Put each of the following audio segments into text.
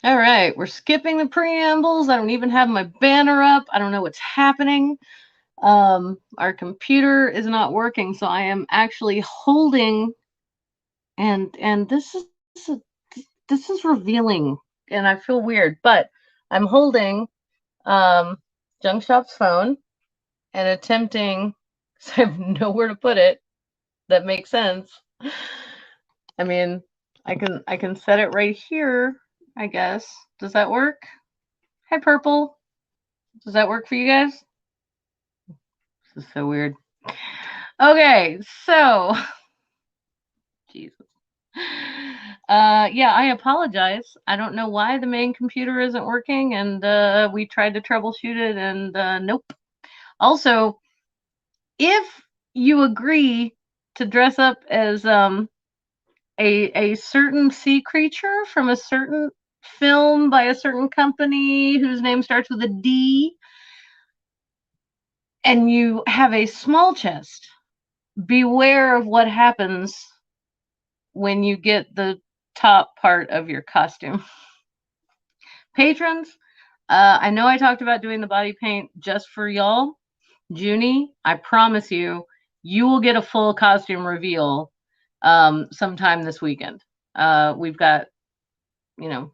All right, we're skipping the preambles. I don't even have my banner up. I don't know what's happening. Our computer is not working, so I am actually holding, and this is revealing, and I feel weird, but I'm holding um Junk Shop's phone and attempting, so I have nowhere to put it that makes sense. I mean, I can set it right here, I guess. Does that work? Hi, Purple. Does that work for you guys? This is so weird. Okay, so Jesus. Yeah, I apologize. I don't know why the main computer isn't working, and we tried to troubleshoot it, and nope. Also, if you agree to dress up as a certain sea creature from a certain film by a certain company whose name starts with a D, and you have a small chest, beware of what happens when you get the top part of your costume. Patrons, I know I talked about doing the body paint just for y'all. Junie, I promise you, you will get a full costume reveal sometime this weekend. We've got, you know,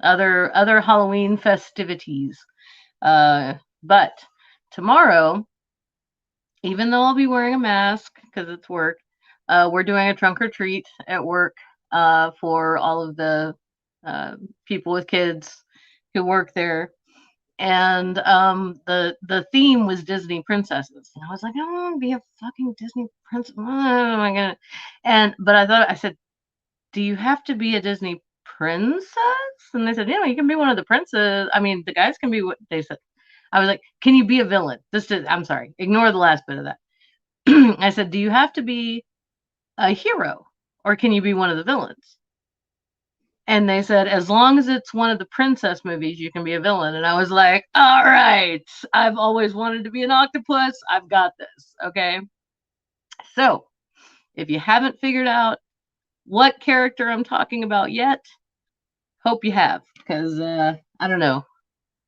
other Halloween festivities. But tomorrow, even though I'll be wearing a mask because it's work, we're doing a trunk or treat at work for all of the people with kids who work there. And the theme was Disney princesses. And I was like, I don't want to be a fucking Disney princess. What am I gonna? And but I said, do you have to be a Disney princess? And they said, yeah, you can be one of the princes. I mean, the guys can be what they said. I was like, can you be a villain? I'm sorry, ignore the last bit of that. I said, do you have to be a hero or can you be one of the villains? And they said, as long as it's one of the princess movies, you can be a villain. And I was like, all right, I've always wanted to be an octopus. I've got this. Okay. So if you haven't figured out what character I'm talking about yet, hope you have, because I don't know.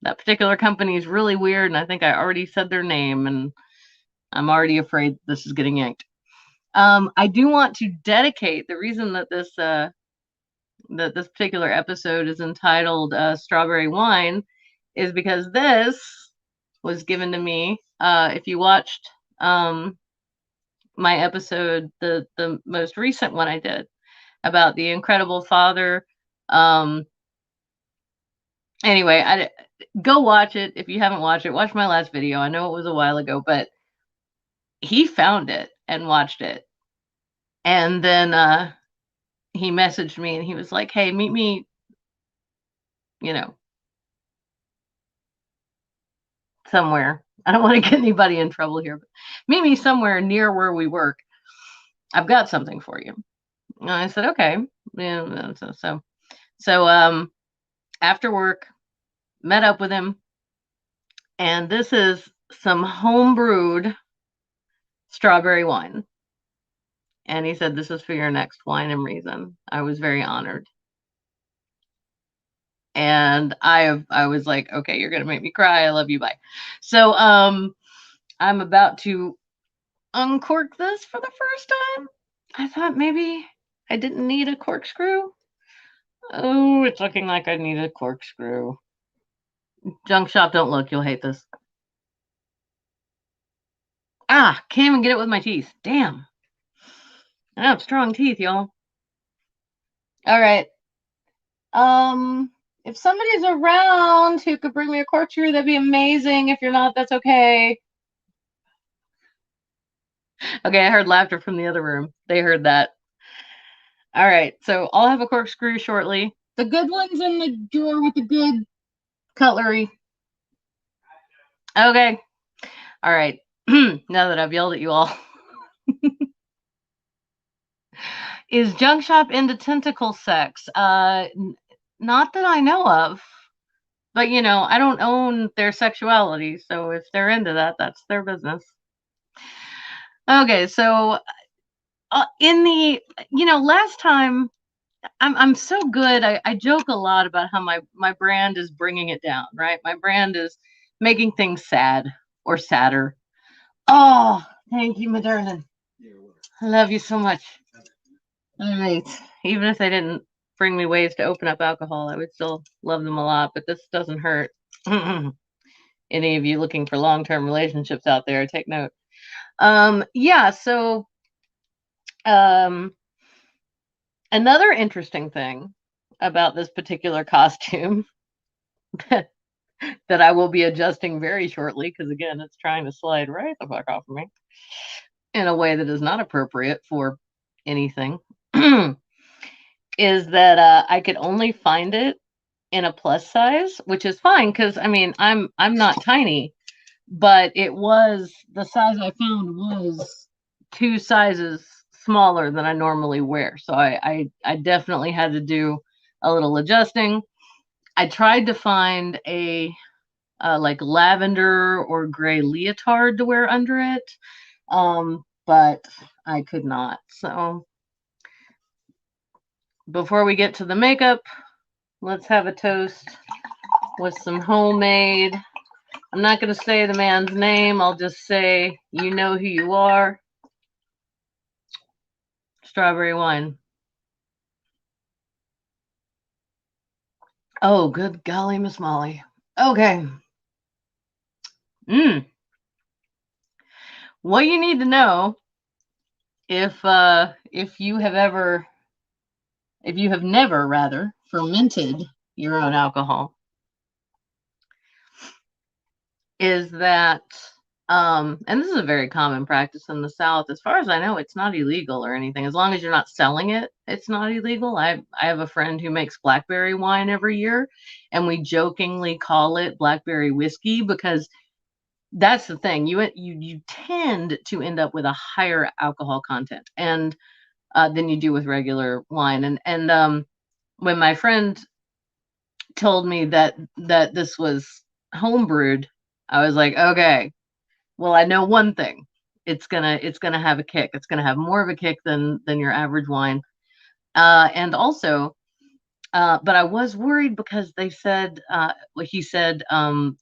That particular company is really weird. And I think I already said their name, and I'm already afraid this is getting yanked. I do want to dedicate the reason that this particular episode is entitled Strawberry Wine is because this was given to me. If you watched my episode, the most recent one I did about the incredible father. Um, anyway, go watch it if you haven't watched it. Watch my last video. I know it was a while ago, but he found it and watched it, and then he messaged me and he was like, "Hey, meet me, you know, somewhere. I don't want to get anybody in trouble here, but meet me somewhere near where we work. I've got something for you." And I said, "Okay." Yeah, so after work, met up with him, and this is some home brewed strawberry wine. And he said, "This is for your next Wine and Reason." I was very honored. And I was like, okay, you're gonna make me cry. I love you. Bye. So I'm about to uncork this for the first time. I thought maybe I didn't need a corkscrew. Oh, it's looking like I need a corkscrew. Junk shop, don't look. You'll hate this. Ah, can't even get it with my teeth. Damn. I have strong teeth, y'all. All right. Um, if somebody's around who could bring me a corkscrew, that'd be amazing. If you're not, that's okay. Okay, I heard laughter from the other room. They heard that. All right, so I'll have a corkscrew shortly. The good one's in the drawer with the good cutlery. Okay. All right. Now that I've yelled at you all. Is Junk Shop into tentacle sex? Not that I know of. But I don't own their sexuality, so if they're into that, that's their business. Okay, so in the last time I'm so good. I joke a lot about how my brand is bringing it down, right? My brand is making things sad or sadder. Oh, thank you, my darling. I love you so much. All right. Even if they didn't bring me ways to open up alcohol, I would still love them a lot, but this doesn't hurt. Any of you looking for long-term relationships out there, take note. Yeah, so um another interesting thing about this particular costume that I will be adjusting very shortly, because again, it's trying to slide right the fuck off of me in a way that is not appropriate for anything, is that I could only find it in a plus size, which is fine because I mean I'm not tiny, but it was the size I found was 2 sizes smaller than I normally wear. So I definitely had to do a little adjusting. I tried to find a like lavender or gray leotard to wear under it, but I could not. So before we get to the makeup, let's have a toast with some homemade. I'm not going to say the man's name. I'll just say, you know who you are. Strawberry wine. Oh, good golly, Miss Molly. Okay. What you need to know, if you have never rather fermented your own alcohol, is that and this is a very common practice in the South. As far as I know, it's not illegal or anything. As long as you're not selling it, it's not illegal. I have a friend who makes blackberry wine every year, and we jokingly call it blackberry whiskey because that's the thing. You tend to end up with a higher alcohol content and than you do with regular wine. And when my friend told me that this was homebrewed, I was like, okay, well, I know one thing. It's gonna have a kick. It's gonna have more of a kick than your average wine. And also, but I was worried because they said, well, he said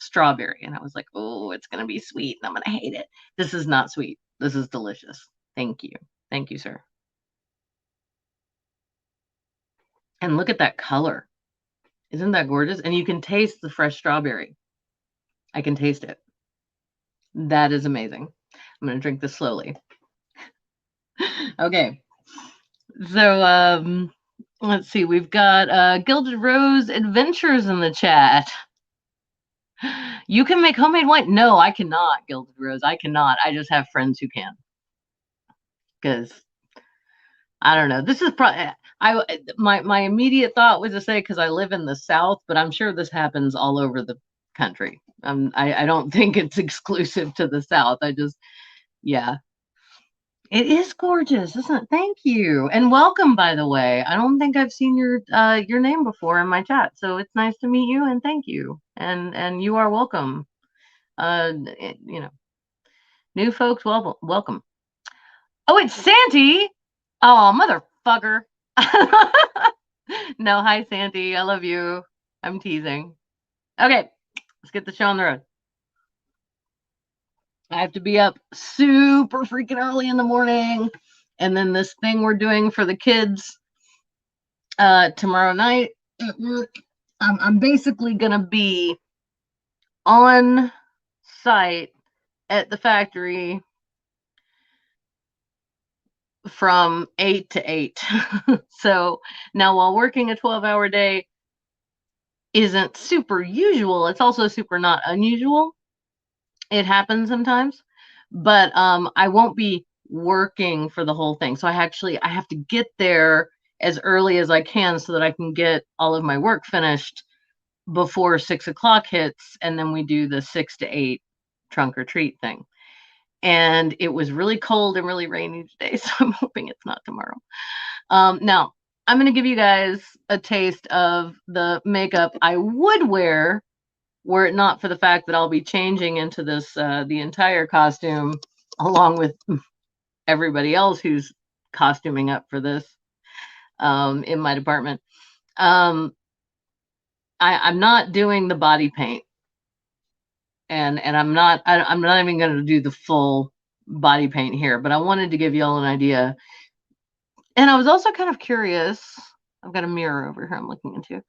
strawberry, and I was like, oh, it's gonna be sweet, and I'm gonna hate it. This is not sweet. This is delicious. Thank you, sir. And look at that color. Isn't that gorgeous? And you can taste the fresh strawberry. I can taste it. That is amazing. I'm gonna drink this slowly. Okay. So let's see. We've got Gilded Rose Adventures in the chat. You can make homemade wine? No, I cannot, Gilded Rose. I cannot. I just have friends who can. Because I don't know. This is probably my immediate thought was to say because I live in the South, but I'm sure this happens all over the country. I don't think it's exclusive to the South. Yeah. It is gorgeous, isn't it? Thank you. And welcome, by the way. I don't think I've seen your name before in my chat. So it's nice to meet you and thank you. And you are welcome. You know, new folks, welcome. Oh, it's Santy. Oh, motherfucker. No, hi Santy. I love you. I'm teasing. Okay, let's get the show on the road. I have to be up super freaking early in the morning. And then this thing we're doing for the kids tomorrow night at work. I'm basically going to be on site at the factory from 8 to 8. So now while working a 12-hour day isn't super usual, it's also super not unusual. It happens sometimes, but I won't be working for the whole thing. So I have to get there as early as I can so that I can get all of my work finished before 6 o'clock hits, and then we do the 6 to 8 trunk or treat thing. And it was really cold and really rainy today, so I'm hoping it's not tomorrow. Now, I'm going to give you guys a taste of the makeup I would wear were it not for the fact that I'll be changing into this, the entire costume, along with everybody else who's costuming up for this. in my department. I'm not doing the body paint, and I'm not even going to do the full body paint here, but I wanted to give y'all an idea. And I was also kind of curious. I've got a mirror over here I'm looking into.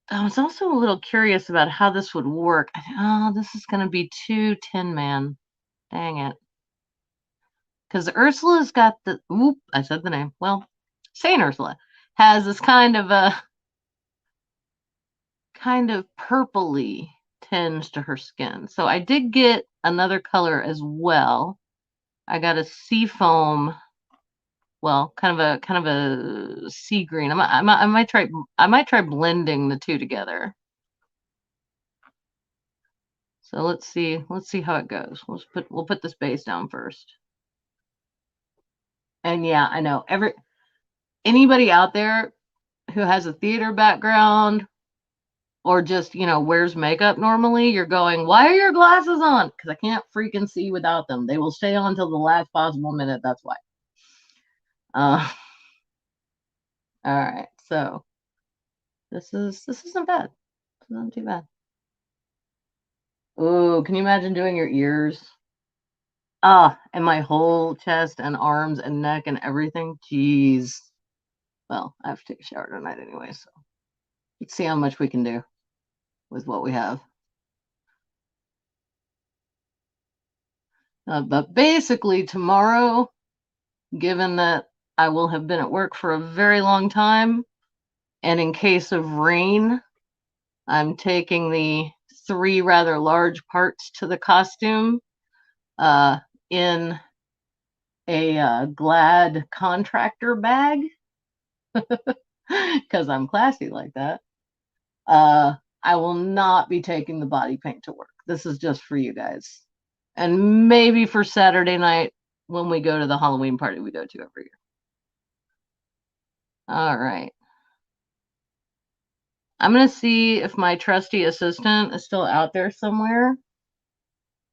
I was also a little curious about how this would work. Oh, this is going to be too Tin Man. Dang it. Because Ursula's got the, oop, I said the name. Well, Saint Ursula has this kind of purpley tinge to her skin. So I did get another color as well. I got a seafoam, well, kind of a sea green. I might try blending the two together. So let's see how it goes. We'll put this base down first. And yeah, I know anybody out there who has a theater background or just, wears makeup normally, you're going, why are your glasses on? Because I can't freaking see without them. They will stay on till the last possible minute. That's why. All right. So this isn't bad. It's not too bad. Oh, can you imagine doing your ears? And my whole chest and arms and neck and everything. Jeez. Well, I have to take a shower tonight anyway, so let's see how much we can do with what we have. But basically tomorrow, given that I will have been at work for a very long time, and in case of rain, I'm taking the 3 rather large parts to the costume in a Glad contractor bag, because I'm classy like that. I will not be taking the body paint to work. This is just for you guys. And maybe for Saturday night when we go to the Halloween party we go to every year. All right. I'm going to see if my trusty assistant is still out there somewhere.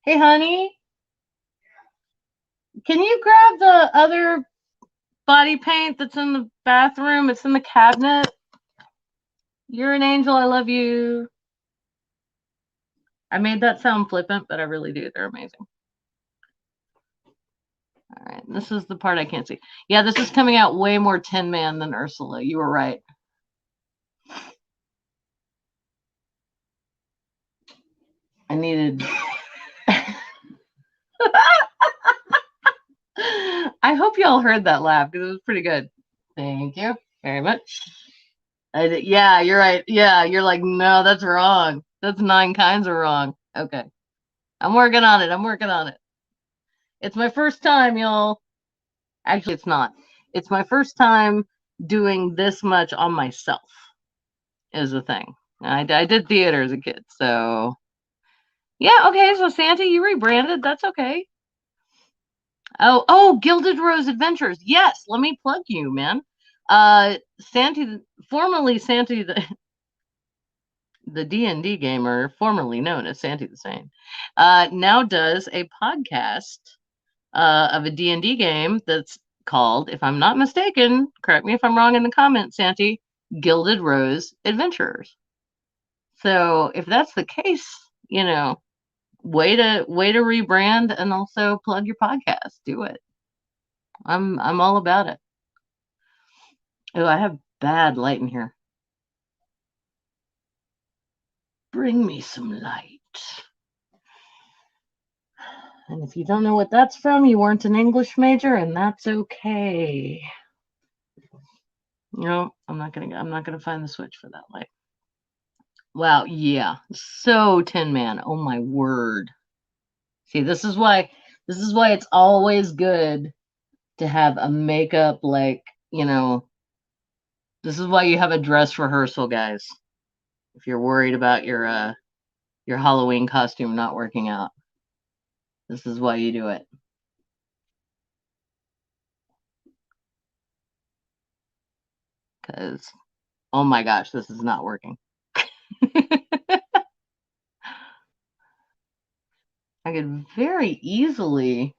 Hey, honey. Can you grab the other body paint that's in the bathroom? It's in the cabinet. You're an angel. I love you. I made that sound flippant, but I really do. They're amazing. All right. This is the part I can't see. Yeah, this is coming out way more Tin Man than Ursula. You were right. I needed... I hope y'all heard that laugh because it was pretty good. Thank you very much. Yeah, you're right. Yeah, you're like, no, that's wrong. That's 9 kinds of wrong. Okay. I'm working on it. It's my first time, y'all. Actually, it's not. It's my first time doing this much on myself is the thing. I did theater as a kid, so yeah, okay, so Santa, you rebranded. That's okay. Oh, Gilded Rose Adventures. Yes, let me plug you, man. Santy, formerly Santy the D&D gamer, formerly known as Santy the Sane, now does a podcast of a D&D game that's called, if I'm not mistaken, correct me if I'm wrong in the comments, Santy, Gilded Rose Adventurers. So if that's the case, way to rebrand and also plug your podcast. Do it. I'm all about it. Oh, I have bad light in here. Bring me some light. And if you don't know what that's from, you weren't an English major, and that's okay. No, I'm not gonna find the switch for that light. Wow, yeah. So Tin Man. Oh my word. See, this is why it's always good to have a makeup, like, this is why you have a dress rehearsal, guys. If you're worried about your Halloween costume not working out. This is why you do it. Because, oh my gosh, this is not working. I could very easily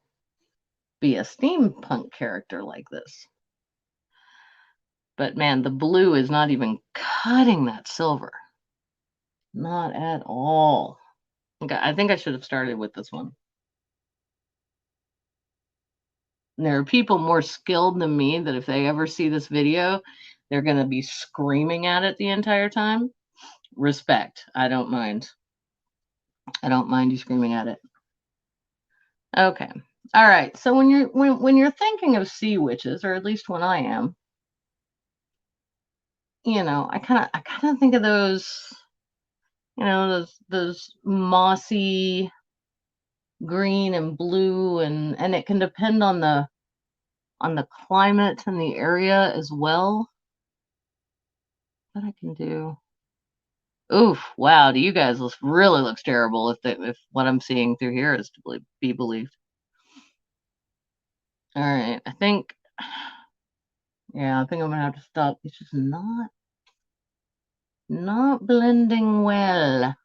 be a steampunk character like this. But man, the blue is not even cutting that silver. Not at all. Okay, I think I should have started with this one. And there are people more skilled than me that if they ever see this video, they're going to be screaming at it the entire time. Respect. I don't mind. I don't mind you screaming at it. Okay. All right. So when you're thinking of sea witches, or at least when I am, I kind of think of those, those mossy green and blue, and it can depend on the climate and the area as well. What I can do. Oof! Wow. Do you guys really looks terrible if what I'm seeing through here is to be believed. All right. I think I'm gonna have to stop. It's just not blending well.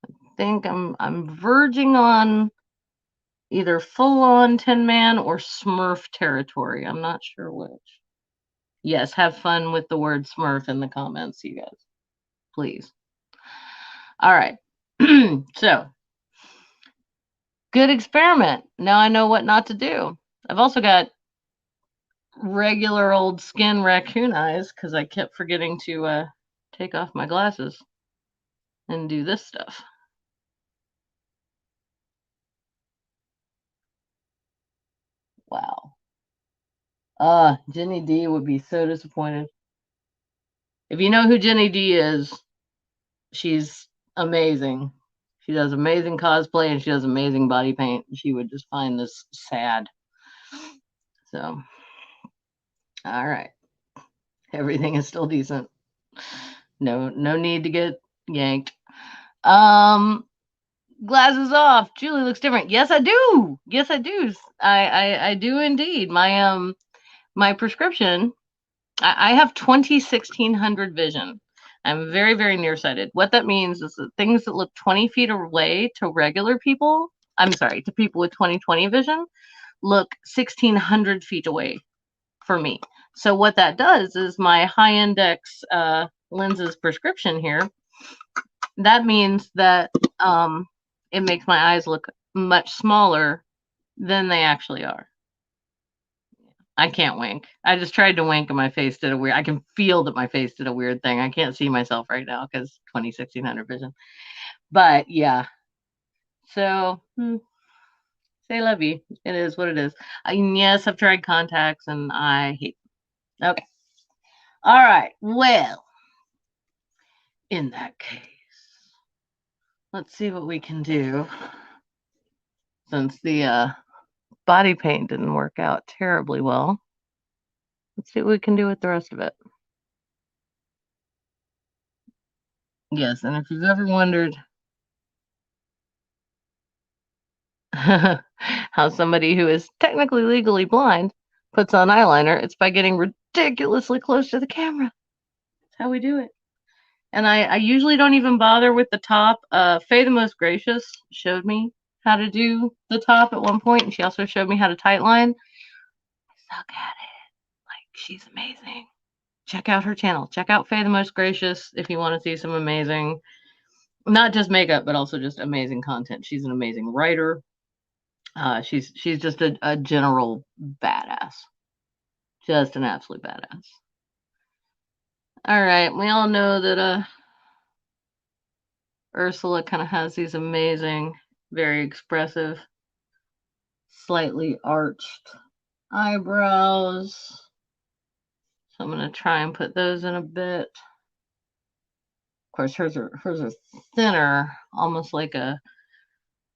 I think I'm verging on either full on Tin Man or Smurf territory. I'm not sure which. Yes, have fun with the word Smurf in the comments, you guys. Please. All right. So, good experiment. Now I know what not to do. I've also got regular old skin raccoon eyes because I kept forgetting to take off my glasses and do this stuff. Wow. Jenny D would be so disappointed. If you know who Jenny D is, she's amazing. She does amazing cosplay and she does amazing body paint. She would just find this sad. So, all right. Everything is still decent. No need to get yanked. Glasses off. Julie looks different. Yes, I do. Yes, I do. I do indeed. My prescription. I have 20/1600 vision. I'm very, very nearsighted. What that means is that things that look 20 feet away to regular people, I'm sorry, to people with 20/20 vision, look 1600 feet away for me. So what that does is my high index lenses prescription here, that means that it makes my eyes look much smaller than they actually are. I can't wink. I just tried to wink and my face did a weird. I can feel that my face did a weird thing. I can't see myself right now because 20/1600 vision. But yeah. So say la vie. It is what it is. Yes, I've tried contacts and I hate them. Okay. All right. Well, in that case, let's see what we can do. Since the body paint didn't work out terribly well, let's see what we can do with the rest of it. Yes, and if you've ever wondered how somebody who is technically legally blind puts on eyeliner, it's by getting ridiculously close to the camera. That's how we do it. And I usually don't even bother with the top. Faye the Most Gracious showed me how to do the top at one point, and she also showed me how to tightline. I suck at it. Like, she's amazing. Check out her channel. Check out Faye the Most Gracious if you want to see some amazing, not just makeup, but also just amazing content. She's an amazing writer. She's just a general badass. Just an absolute badass. All right, we all know that Ursula kind of has these amazing, very expressive, slightly arched eyebrows. So I'm gonna try and put those in a bit. Of course, hers are thinner, almost like a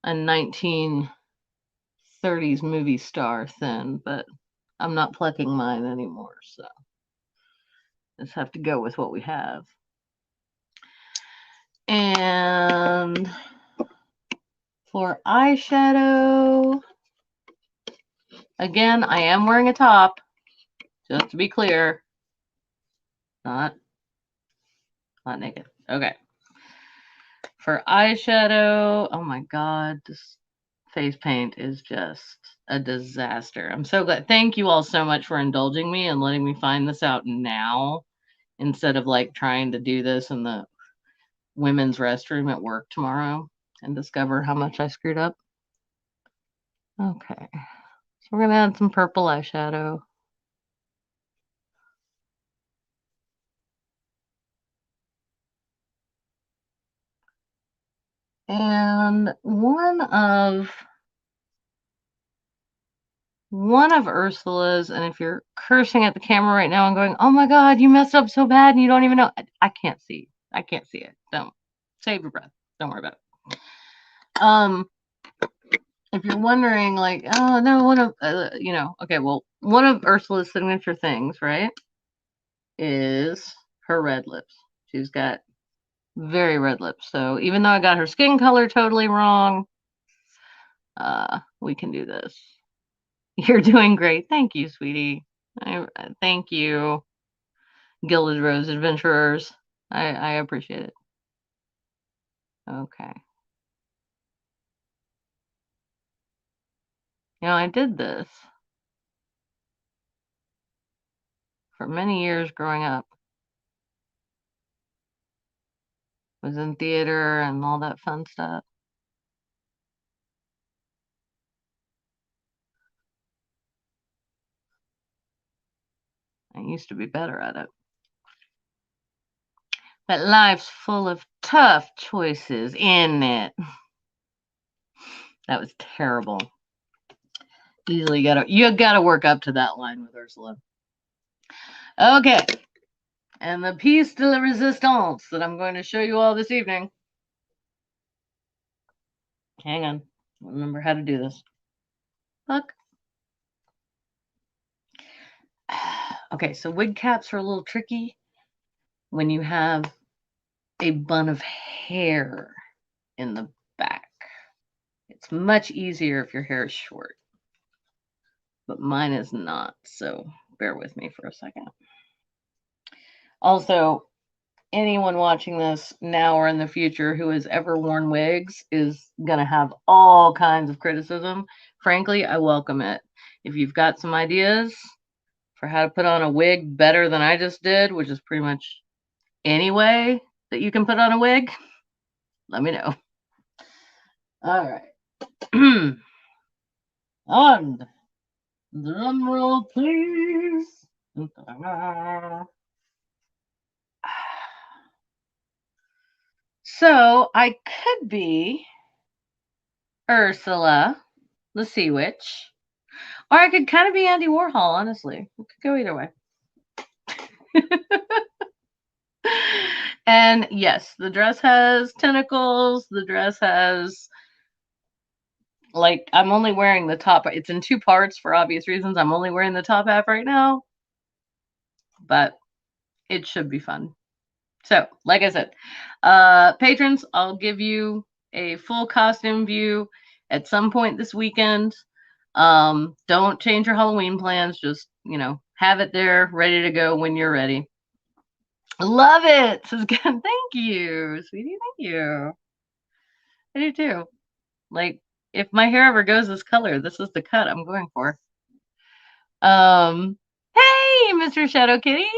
1930s movie star thin, but I'm not plucking mine anymore, so just have to go with what we have. And for eyeshadow, again, I am wearing a top, just to be clear. Not naked. Okay. For eyeshadow, oh my god, this face paint is just a disaster. I'm so glad. Thank you all so much for indulging me and letting me find this out now instead of like trying to do this in the women's restroom at work tomorrow and discover how much I screwed up. Okay. So we're going to add some purple eyeshadow. And one of Ursula's, and if you're cursing at the camera right now and going, oh my God, you messed up so bad and you don't even know, I can't see. I can't see it. Don't save your breath. Don't worry about it. If you're wondering, like, oh no, one of, okay, well, one of Ursula's signature things, right, is her red lips. She's got very red lips. So even though I got her skin color totally wrong, we can do this. You're doing great. Thank you, sweetie. Thank you, Gilded Rose Adventurers. I appreciate it. Okay. I did this for many years growing up. Was in theater and all that fun stuff. I used to be better at it. But life's full of tough choices, isn't it? That was terrible. You gotta work up to that line with Ursula. Okay. And the piece de la resistance that I'm going to show you all this evening. Hang on. Remember how to do this. Look. Okay, so wig caps are a little tricky when you have a bun of hair in the back. It's much easier if your hair is short. But mine is not, so bear with me for a second. Also, anyone watching this now or in the future who has ever worn wigs is going to have all kinds of criticism. Frankly, I welcome it. If you've got some ideas for how to put on a wig better than I just did, which is pretty much any way that you can put on a wig, let me know. All right. On. Drum roll, please. So I could be Ursula, the Sea Witch, or I could kind of be Andy Warhol, honestly. It could go either way. And yes, the dress has tentacles. The dress has, like, I'm only wearing the top. It's in two parts for obvious reasons. I'm only wearing the top half right now, but it should be fun. So, like I said, patrons, I'll give you a full costume view at some point this weekend. Don't change your Halloween plans. Just, have it there ready to go when you're ready. Love it. Thank you, sweetie. Thank you. I do too. Like, if my hair ever goes this color, this is the cut I'm going for. Hey, Mr. Shadow Kitty.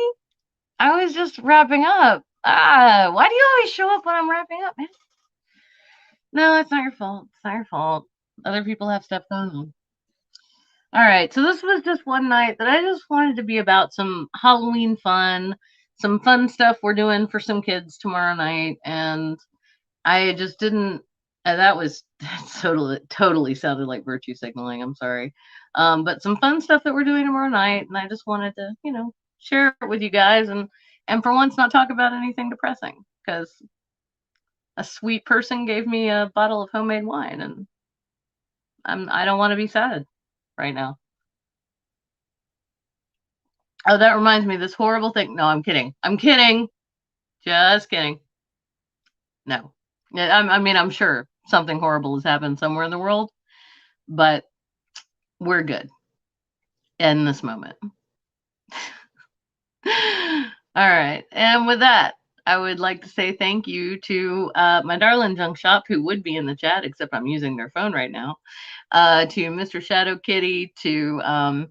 I was just wrapping up. Why do you always show up when I'm wrapping up, man? No, it's not your fault. It's not your fault. Other people have stuff going on. All right, so this was just one night that I just wanted to be about some Halloween fun, some fun stuff we're doing for some kids tomorrow night, and I just didn't. That totally sounded like virtue signaling. I'm sorry, but some fun stuff that we're doing tomorrow night, and I just wanted to, share it with you guys, and for once not talk about anything depressing, because a sweet person gave me a bottle of homemade wine, and I don't want to be sad right now. Oh, that reminds me, this horrible thing. No, I'm kidding. I'm kidding. Just kidding. No. I'm sure something horrible has happened somewhere in the world, but we're good in this moment. All right. And with that, I would like to say thank you to my darling junk shop, who would be in the chat, except I'm using their phone right now. To Mr. Shadow Kitty, to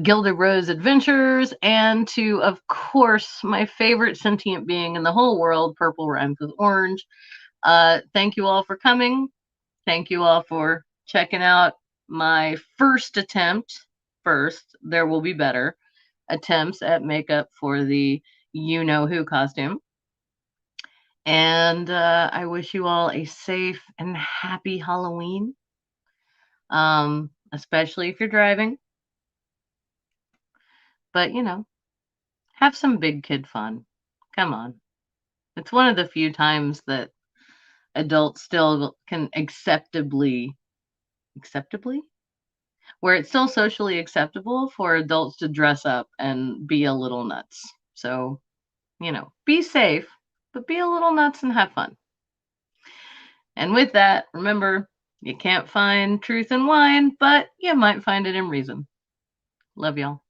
Gilded Rose Adventures, and to, of course, my favorite sentient being in the whole world, Purple Rhymes with Orange. Thank you all for coming. Thank you all for checking out my first attempt. There will be better attempts at makeup for the You Know Who costume. And I wish you all a safe and happy Halloween, especially if you're driving. But, have some big kid fun. Come on. It's one of the few times that adults still can acceptably, where it's still socially acceptable for adults to dress up and be a little nuts. So, be safe, but be a little nuts and have fun. And with that, remember, you can't find truth in wine, but you might find it in reason. Love y'all.